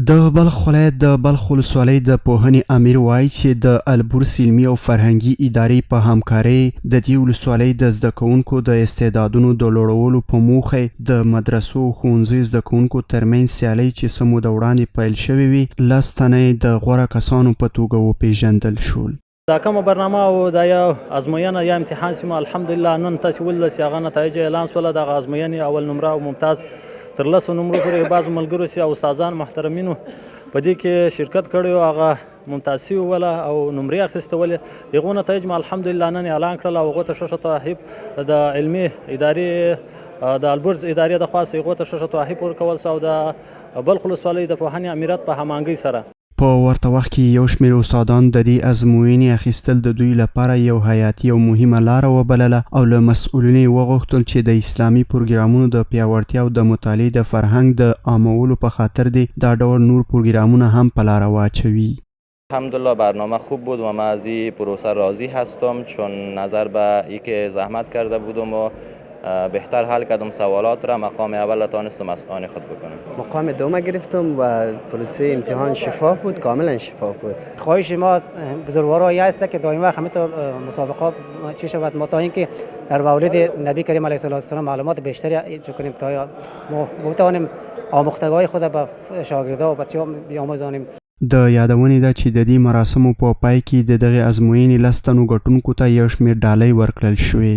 د بلخ ولایت د بلخ ولسوالۍ د پوهنې امیر وایي چې د البرز علمي او فرهنګي ادارې په همکارۍ د دې ولسوالۍ د زده کوونکو د استعدادونو د لوړولو په موخه د مدرسو او ښوونځیو زده کوونکو ترمنځ سیالۍ چې څه موده وړاندې پیل شوې وې 10 تنه د غوره کسانو په توګه وپېژندل شول. دا کومه برنامه او دا یا ازموینه یا امتحان سیمه الحمدلله نن تاسو ولس هغه نتایج اعلان شول. د ازموینې اول نمره او ممتاز تر 10 نمرو پورې بعض ملګرو سي او استادان محترمینو په دې کې شرکت کړی او هغه ممتاز سي ولا او نمرې اخیستولې دغه نتایج ما الحمدلله نن اعلان کړل او هغه ته ښه توهیب د علمي ادارې د البرز ادارې د خاص هغه ته ښه توهیب ورکول او د بلخ ولسوالۍ د پوهنې امیرات په همانګۍ سره په ورته وخت کې یو شمېر استادان د دې ازموینې اخیستل د دوی لپاره یو حیاتي او مهمه لاره وبلله او له مسؤلینو یې وغوښتل چې د اسلامي پروګرامونو د پیاوړتیا او د مطالعې د فرهنګ د عامولو په خاطر دې دا ډول نور پروګرامونه هم په لاره واچوي. الحمدلله برنامه خوب بود و من از این پروسه راضی هستم چون نظر به اینکه زحمت کرده بودم و بهتر حل کردم سوالات را مقام اول تانستم از آن خود بکنم. مقام دوم گرفتم و پروسه امتحان شفاف بود، کاملا شفاف بود. خواهش ما از بزرگوارایی است که دائما همه مسابقات چه شود ما تا اینکه در مورد نبی کریم علیه السلام معلومات بیشتری کنیم تا ما بتوانیم آموختگاه خود به شاگردان و بچه‌ها بیاموزانیم. د یادونې ده چې د دې مراسمو په پای کې د دغه ازموینې 10 تنو ګټونکو ته یو شمېر ډالۍ ورکړل شوې.